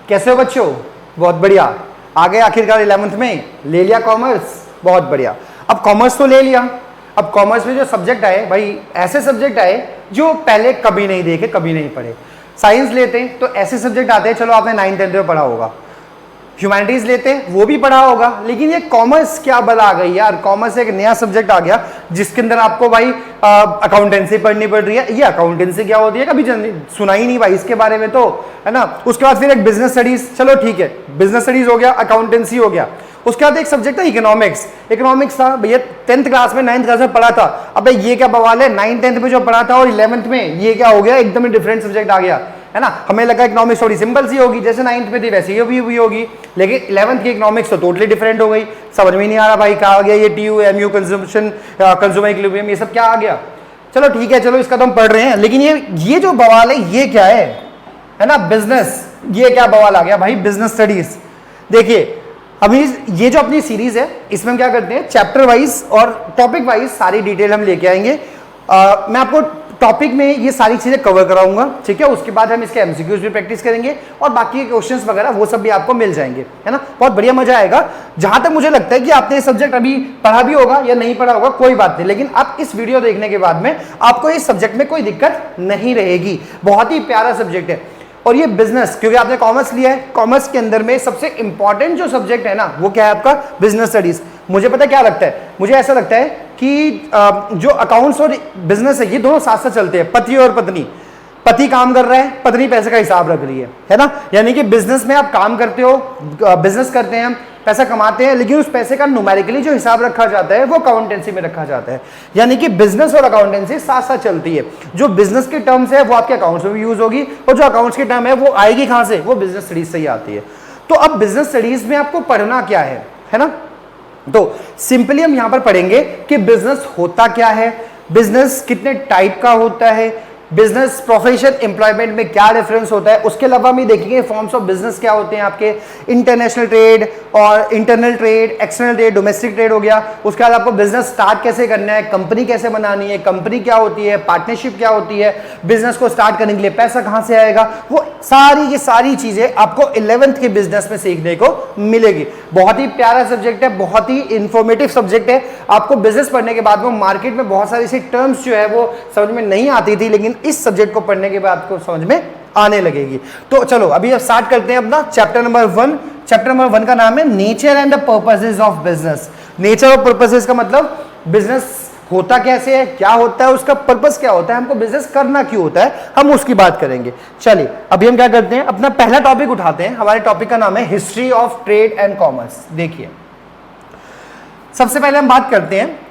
कैसे हो बच्चों? बहुत बढ़िया। आ गए आखिरकार 11th में, ले लिया कॉमर्स, बहुत बढ़िया। अब कॉमर्स तो ले लिया, अब कॉमर्स में जो सब्जेक्ट आए भाई, ऐसे सब्जेक्ट आए जो पहले कभी नहीं देखे, कभी नहीं पढ़े। साइंस लेते हैं तो ऐसे सब्जेक्ट आते हैं, चलो आपने 9th-10th में पढ़ा होगा। ह्यूमैनिटीज लेते हैं, वो भी पढ़ा होगा। लेकिन ये कॉमर्स क्या बला आ गई यार, कॉमर्स एक नया सब्जेक्ट आ गया जिसके अंदर आपको भाई अकाउंटेंसी पढ़नी पड़ रही है। ये अकाउंटेंसी क्या होती है कभी सुना ही नहीं भाई इसके बारे में, तो है ना। उसके बाद फिर एक बिजनेस स्टडीज, चलो ठीक है, बिजनेस स्टडीज हो गया, अकाउंटेंसी हो गया। उसके बाद एक सब्जेक्ट था इकोनॉमिक्स। इकोनॉमिक्स था भैया 10th क्लास में, 9th क्लास में पढ़ा था। अब ये क्या बवाल है, 9th-10th में जो पढ़ा था और 11th में ये क्या हो गया, एकदम ही डिफरेंट सब्जेक्ट आ गया, है ना। हमें लगा इकोनॉमिक्स थोड़ी सिंपल सी होगी, जैसे 9th में थी वैसे ही भी होगी, लेकिन 11th की इकोनॉमिक्स तो टोटली डिफरेंट हो गई। समझ में नहीं आ रहा भाई क्या आ गया ये TU, MU, consumption, consumer equilibrium, ये सब क्या आ गया। चलो ठीक है, चलो इसका तो हम पढ़ रहे हैं, लेकिन ये जो बवाल है ये क्या है ना, बिजनेस, ये क्या बवाल आ गया भाई, बिजनेस स्टडीज। देखिए अभी ये जो अपनी सीरीज है इसमें हम क्या करते हैं, चैप्टर वाइज और टॉपिक वाइज सारी डिटेल हम लेके आएंगे। मैं आपको टॉपिक में ये सारी चीजें कवर कराऊंगा, ठीक है। उसके बाद हम इसके एमसीक्यूज भी प्रैक्टिस करेंगे और बाकी के क्वेश्चंस वगैरह वो सब भी आपको मिल जाएंगे, है ना। बहुत बढ़िया मजा आएगा। जहां तक मुझे लगता है कि आपने ये सब्जेक्ट अभी पढ़ा भी होगा या नहीं पढ़ा होगा कोई बात नहीं, लेकिन आप इस वीडियो देखने के बाद में आपको इस सब्जेक्ट में कोई दिक्कत नहीं रहेगी। बहुत ही प्यारा सब्जेक्ट है। और ये बिजनेस, क्योंकि आपने कॉमर्स लिया है, कॉमर्स के अंदर में सबसे इंपॉर्टेंट जो सब्जेक्ट है ना वो क्या है आपका, बिजनेस स्टडीज। मुझे पता क्या लगता है, मुझे ऐसा लगता है कि जो अकाउंट्स और बिजनेस है ये दोनों साथ साथ चलते हैं। पति और पत्नी, पति काम कर रहा है, पत्नी पैसे का हिसाब रख रही है ना। यानी कि बिजनेस में आप काम करते हो, बिजनेस करते हैं, पैसा कमाते हैं, लेकिन उस पैसे का न्यूमेरिकली जो हिसाब रखा जाता है वो अकाउंटेंसी में रखा जाता है। यानी कि बिजनेस और अकाउंटेंसी साथ साथ चलती है। जो बिजनेस की टर्म्स है वो आपके अकाउंट्स में भी यूज होगी, और जो अकाउंट्स की टर्म है वो आएगी कहां से, वो बिजनेस स्टडीज से ही आती है। तो अब बिजनेस स्टडीज में आपको पढ़ना क्या है ना। तो सिंपली हम यहां पर पढ़ेंगे कि बिजनेस होता क्या है, बिजनेस कितने टाइप का होता है, बिजनेस प्रोफेशन एम्प्लॉयमेंट में क्या डिफरेंस होता है। उसके अलावा हम देखेंगे फॉर्म्स ऑफ बिजनेस क्या होते हैं आपके, इंटरनेशनल ट्रेड और internal trade, external trade, domestic trade हो गया। उसके बाद आपको बिजनेस स्टार्ट कैसे करना है, कंपनी कैसे बनानी है, कंपनी क्या होती है, पार्टनरशिप क्या होती है, बिजनेस को स्टार्ट करने के लिए पैसा कहां से आएगा, वो सारी की सारी चीजें आपको 11th के बिजनेस में सीखने को मिलेगी। बहुत ही प्यारा सब्जेक्ट है, बहुत ही इंफॉर्मेटिव सब्जेक्ट है। आपको बिजनेस पढ़ने के बाद में मार्केट में बहुत सारी ऐसी टर्म्स जो है वो समझ में नहीं आती थी, लेकिन इस सब्जेक्ट को पढ़ने के बाद आपको समझ में आने लगेगी। तो चलो अभी अब स्टार्ट करते हैं अपना चैप्टर नंबर 1। चैप्टर नंबर 1 का नाम है nature and the purposes of business. Nature और पर्पसेस का मतलब बिजनेस होता कैसे है, क्या होता है, उसका पर्पस क्या होता है, हमको बिजनेस करना क्यों होता है, हम उसकी बात करेंगे। चलिए अभी हम क्या करते हैं, अपना पहला टॉपिक उठाते हैं। हमारे टॉपिक का नाम है history of trade and commerce. देखिए सबसे पहले हम बात करते हैं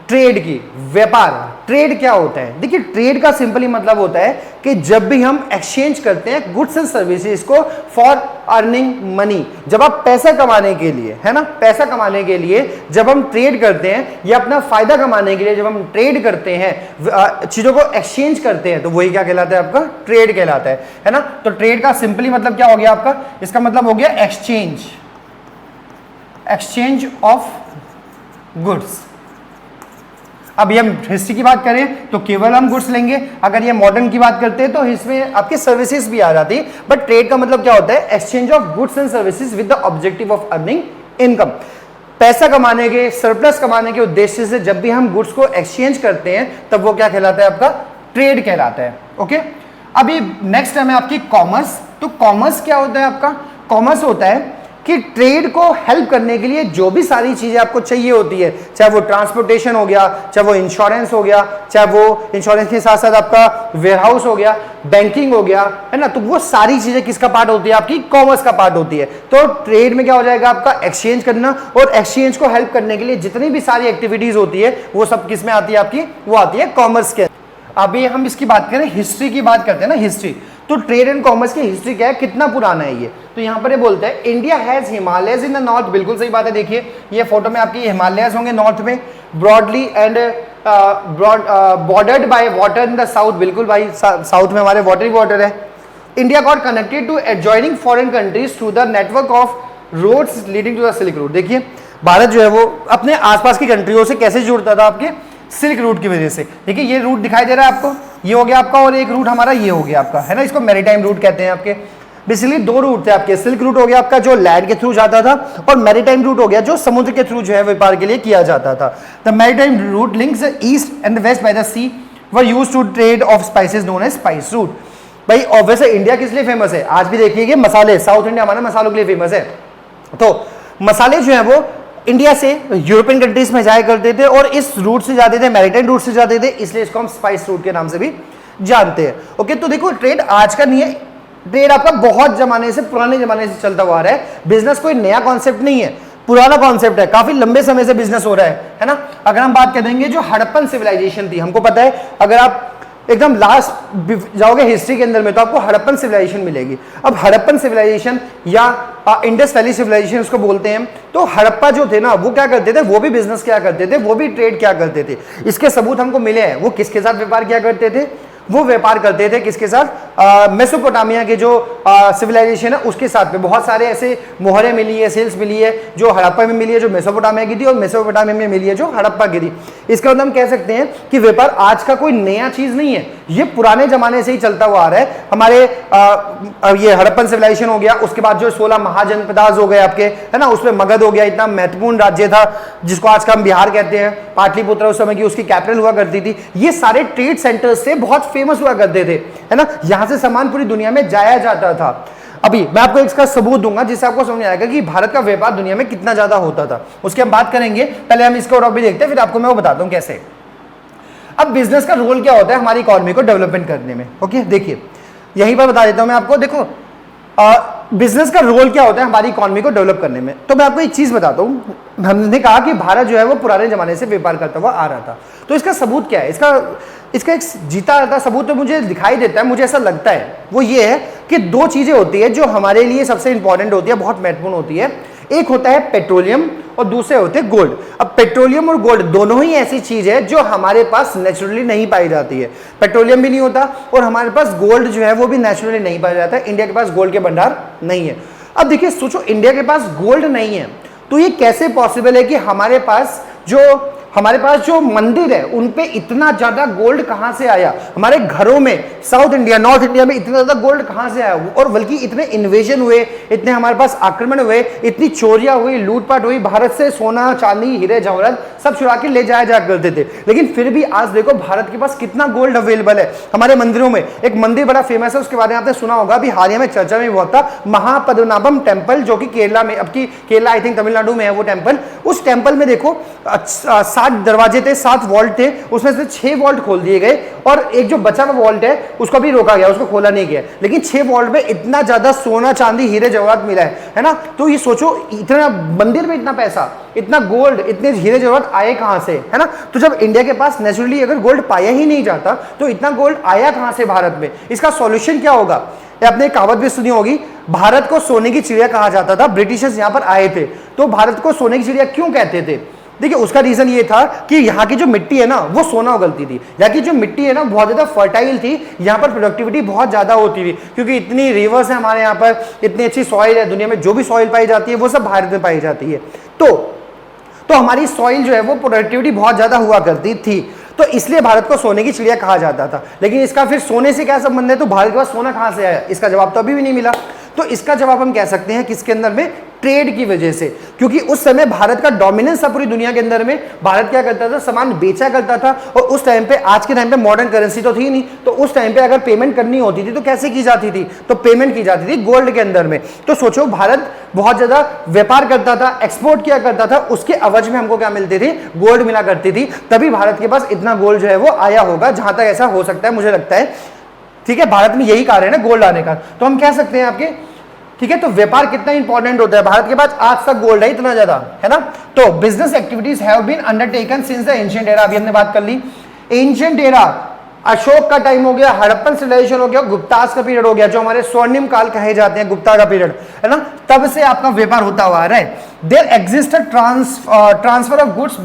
ट्रेड की, व्यापार। ट्रेड क्या होता है, देखिए ट्रेड का सिंपली मतलब होता है कि जब भी हम एक्सचेंज करते हैं गुड्स एंड सर्विसेज को फॉर अर्निंग मनी, जब आप पैसा कमाने के लिए, है ना, पैसा कमाने के लिए जब हम ट्रेड करते हैं या अपना फायदा कमाने के लिए जब हम ट्रेड करते हैं, चीजों को एक्सचेंज करते हैं, तो वही क्या कहलाता है आपका, ट्रेड कहलाता है ना। तो ट्रेड का सिंपली मतलब क्या हो गया आपका, इसका मतलब हो गया एक्सचेंज, एक्सचेंज ऑफ गुड्स। अब ये हम हिस्ट्री की बात करें तो केवल हम गुड्स लेंगे, अगर ये मॉडर्न की बात करते हैं तो इसमें आपकी सर्विसेज भी आ जाती है। बट ट्रेड का मतलब क्या होता है, exchange of goods and services with the objective of earning income. पैसा कमाने के, सरप्लस कमाने के उद्देश्य से जब भी हम गुड्स को एक्सचेंज करते हैं तब वो क्या कहलाता है आपका, ट्रेड कहलाता है। ओके, अभी नेक्स्ट है आपकी कॉमर्स। तो कॉमर्स क्या होता है आपका, कॉमर्स होता है कि ट्रेड को हेल्प करने के लिए जो भी सारी चीजें आपको चाहिए होती है, चाहे वो ट्रांसपोर्टेशन हो गया, चाहे वो इंश्योरेंस हो गया, चाहे वो इंश्योरेंस के साथ साथ आपका वेयरहाउस हो गया, बैंकिंग हो गया, है ना, तो वो सारी चीजें किसका पार्ट होती है, आपकी कॉमर्स का पार्ट होती है। तो ट्रेड में क्या हो जाएगा आपका, एक्सचेंज करना, और एक्सचेंज को हेल्प करने के लिए जितनी भी सारी एक्टिविटीज होती है वो सब किस में आती है आपकी, वो आती है कॉमर्स के। अभी हम इसकी बात करें, हिस्ट्री की बात करते हैं ना, हिस्ट्री। तो ट्रेड एंड कॉमर्स की हिस्ट्री क्या है, कितना पुराना है ये, तो यहाँ पर ये बोलते हैं India has Himalayas in the north. बिल्कुल सही बात है, देखिए ये फोटो में आपकी हिमालयस होंगे नॉर्थ में, broadly and bordered by water in the south. बिल्कुल भाई, साउथ में हमारे वाटर ही वाटर है। India got connected to adjoining foreign countries through the network of roads leading to the silk route. देखिए भारत जो है वो अपने आसपास की कंट्रियों से कैसे जुड़ता था, आपके सिल्क रूट की वजह से। देखिए ये रूट दिखाई दे रहा है आपको, ये हो गया आपका, और एक रूट हमारा ये हो गया आपका, है ना, इसको मैरीटाइम रूट कहते हैं आपके। बेसिकली दो रूट थे आपके, सिल्क रूट हो गया आपका जो लैंड के थ्रू जाता था, और मैरीटाइम रूट हो गया जो समुद्र के थ्रू जो है व्यापार के लिए किया जाता था। The maritime route links east and west by the sea were used to trade of spices known as spice route. भाई ऑब्वियसली इंडिया किस लिए फेमस है, आज भी देखिए कि मसाले, साउथ इंडिया हमारा मसालों के लिए फेमस है। तो मसाले जो है वो इंडिया से यूरोपियन कंट्रीज में जाया करते थे और इस रूट से जाते थे, मैरीटाइम रूट से जाते थे, इसलिए इसको हम स्पाइस रूट के नाम से भी जानते हैं। ओके, तो देखो ट्रेड आज का नहीं है, ट्रेड आपका बहुत जमाने से, पुराने जमाने से चलता हुआ आ रहा है। बिजनेस कोई नया कॉन्सेप्ट नहीं है, पुराना कॉन्सेप्ट है, काफी लंबे समय से बिजनेस हो रहा है ना। अगर हम बात करेंगे जो हड़प्पन सिविलाइजेशन थी, हमको पता है अगर आप एकदम लास्ट जाओगे हिस्ट्री के अंदर में तो आपको हड़प्पन सिविलाइजेशन मिलेगी। अब हड़प्पन सिविलाइजेशन या इंडस वैली सिविलाइजेशन उसको बोलते हैं। तो हड़प्पा जो थे ना वो क्या करते थे, वो भी बिजनेस क्या करते थे, वो भी ट्रेड क्या करते थे। इसके सबूत हमको मिले हैं। वो किसके साथ व्यापार किया करते थे, वो व्यापार करते थे किसके साथ, मेसोपोटामिया के जो सिविलाइजेशन है उसके साथ में। बहुत सारे ऐसे मोहरें मिली है, सेल्स मिली है जो हड़प्पा में मिली है जो मेसोपोटामिया की थी, और मेसोपोटामिया में मिली है जो हड़प्पा की थी। इसका मतलब हम कह सकते हैं कि व्यापार आज का कोई नया चीज नहीं है, ये पुराने जमाने से ही चलता हुआ आ रहा है। हमारे ये हड़प्पन सिविलाइजेशन हो गया, उसके बाद जो 16 महाजनपदास हो गए आपके, है ना, उसमें मगध हो गया, इतना महत्वपूर्ण राज्य था जिसको आज का हम बिहार कहते हैं। पाटलिपुत्र उस समय की उसकी कैपिटल हुआ करती थी। ये सारे ट्रेड सेंटर्स से बहुत फेमस हुआ करते थे, है ना, यहां से सामान पूरी दुनिया में जाया जाता था। अभी मैं आपको इसका सबूत दूंगा जिससे आपको समझ आएगा कि भारत का व्यापार दुनिया में कितना ज्यादा होता था। उसकी हम बात करेंगे, पहले हम इसका और भी देखते हैं, फिर आपको मैं वो बताता हूं कैसे। अब बिजनेस का रोल क्या होता है हमारी इकोनॉमी को डेवलपमेंट करने में। ओके, देखिए यहीं पर बता देता हूं मैं आपको। देखो बिजनेस का रोल क्या होता है हमारी इकोनॉमी को डेवलप करने में। तो मैं आपको एक चीज बताता हूं, हमने कहा कि भारत जो है वो पुराने जमाने से व्यापार करता हुआ आ रहा था। तो इसका सबूत क्या है, इसका एक जीता रहता सबूत तो मुझे दिखाई देता है, मुझे ऐसा लगता है। वो ये है कि दो चीजें होती है जो हमारे लिए सबसे इंपॉर्टेंट होती है, बहुत महत्वपूर्ण होती है। एक होता है पेट्रोलियम और दूसरे होते हैं गोल्ड। अब पेट्रोलियम और गोल्ड दोनों ही ऐसी चीज है जो हमारे पास नेचुरली नहीं पाई जाती है। पेट्रोलियम भी नहीं होता और हमारे पास गोल्ड जो है वो भी नेचुरली नहीं पाया जाता है। इंडिया के पास गोल्ड के भंडार नहीं है। अब देखिए सोचो, इंडिया के पास गोल्ड नहीं है तो ये कैसे पॉसिबल है कि हमारे पास जो मंदिर है उन पे इतना ज्यादा गोल्ड कहां से आया, हमारे घरों में साउथ इंडिया नॉर्थ इंडिया में इतना ज्यादा गोल्ड कहां से आया। और बल्कि इतने इन्वेजन हुए, इतने हमारे पास आक्रमण हुए, इतनी चोरियां हुई, लूटपाट हुई, भारत से सोना चांदी हीरे जवाहरात सब चुरा के ले जाया करते थे। लेकिन फिर भी आज देखो भारत के पास कितना गोल्ड अवेलेबल है हमारे मंदिरों में। एक मंदिर बड़ा फेमस है, उसके बारे में आपने सुना होगा, अभी हाल ही में चर्चा में बहुत था, महापद्मनाभम टेम्पल, जो कि केरला में, अब की केरला आई थिंक तमिलनाडु में है वो टेम्पल। उस टेम्पल में देखो 7 दरवाजे थे, 7 वॉल्ट थे, उसमें से 6 वॉल्ट खोल दिए गए और एक जो बचा हुआ वॉल्ट है उसको भी रोका गया, उसको खोला नहीं गया। लेकिन 6 वॉल्ट में इतना ज्यादा सोना चांदी हीरे जवाहरात मिला है ना। तो ये सोचो, इतना मंदिर में इतना पैसा, इतना गोल्ड, इतने हीरे जवाहरात आए कहां से, है ना। तो जब इंडिया के पास नेचुरली अगर गोल्ड पाया ही नहीं जाता तो इतना गोल्ड आया कहां से भारत में। इसका सॉल्यूशन क्या होगा, आपने कहावत भी सुनी होगी, भारत को सोने की चिड़िया कहा जाता था। ब्रिटिशर्स यहां पर आए थे तो भारत को सोने की चिड़िया क्यों कहते थे। देखिए उसका रीजन ये था कि यहाँ की जो मिट्टी है ना वो सोना उगलती थी। यहाँ की जो मिट्टी है ना बहुत ज्यादा फर्टाइल थी, यहाँ पर प्रोडक्टिविटी बहुत ज्यादा होती थी, क्योंकि इतनी रिवर्स है हमारे यहाँ पर, इतनी अच्छी सॉइल है। दुनिया में जो भी सॉइल पाई जाती है वो सब भारत में पाई जाती है। तो हमारी सॉइल जो है वो प्रोडक्टिविटी बहुत ज्यादा हुआ करती थी, तो इसलिए भारत को सोने की चिड़िया कहा जाता था। लेकिन इसका फिर सोने से क्या संबंध है, तो भारत के पास सोना कहां से आया, इसका जवाब तो अभी भी नहीं मिला। तो इसका जवाब हम कह सकते हैं किसके अंदर में, ट्रेड की वजह से। क्योंकि उस समय भारत का डोमिनेंस था पूरी दुनिया के अंदर में। भारत क्या करता था, सामान बेचा करता था। और उस टाइम पे, आज के टाइम पे मॉडर्न करेंसी तो थी नहीं, तो उस टाइम पे अगर पेमेंट करनी होती थी तो कैसे की जाती थी, तो पेमेंट की जाती थी गोल्ड के अंदर में। तो सोचो भारत बहुत ज्यादा व्यापार करता था, एक्सपोर्ट किया करता था, उसके अवज में हमको क्या मिलती थी, गोल्ड मिला करती थी। तभी भारत के पास इतना गोल्ड जो है वो आया होगा, जहां तक ऐसा हो सकता है मुझे लगता है। ठीक है, भारत में यही कारण है गोल्ड आने का। तो हम कह सकते हैं आपके, ठीक है, तो व्यापार कितना इंपॉर्टेंट होता है। भारत के पास आज तक गोल्ड है इतना ज्यादा, है ना। तो business activities have been undertaken since the ancient era, अभी हमने बात कर ली। एंशिएंट एरा अशोक का टाइम हो गया, हड़प्पन सिविलाइजेशन हो गया, गुप्तास का पीरियड हो गया, जो हमारे स्वर्णिम काल कहे जाते हैं, गुप्ता का पीरियड, है ना। तब से आपका व्यापार होता हुआ आ रहा है। There exist transfer of goods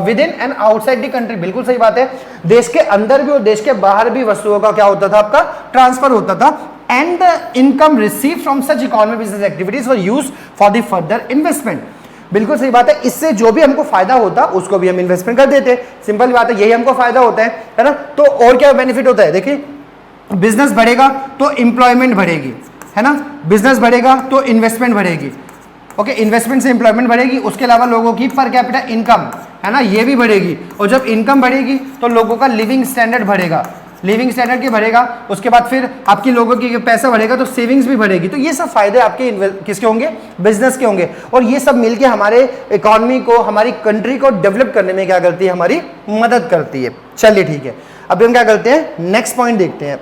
within and outside the country, बिल्कुल सही बात है। देश के अंदर भी और देश के बाहर भी वस्तुओं का क्या होता था, आपका ट्रांसफर होता था। And the income receive from such economic business activities were used for the further investment, बिल्कुल सही बात है। इससे जो भी हमको फायदा होता उसको भी हम इन्वेस्टमेंट कर देते, सिंपल बात है, यही हमको फायदा होता है ना। तो और क्या बेनिफिट होता है, देखिए बिजनेस बढ़ेगा तो एम्प्लॉयमेंट बढ़ेगी, है ना, बिजनेस बढ़ेगा तो इन्वेस्टमेंट बढ़ेगी, ओके, इन्वेस्टमेंट से एम्प्लॉयमेंट बढ़ेगी, उसके अलावा लोगों की पर कैपिटा इनकम, है ना, ये भी बढ़ेगी, और जब इनकम बढ़ेगी तो लोगों का लिविंग स्टैंडर्ड बढ़ेगा, लिविंग स्टैंडर्ड की बढ़ेगा, उसके बाद फिर आपकी लोगों की पैसा बढ़ेगा तो सेविंग्स भी बढ़ेगी। तो ये सब फायदे आपके किसके होंगे, बिजनेस के होंगे, और ये सब मिलके हमारे इकोनॉमी को, हमारी कंट्री को डेवलप करने में क्या करती है, हमारी मदद करती है। चलिए ठीक है, अब हम क्या करते हैं, नेक्स्ट पॉइंट देखते हैं।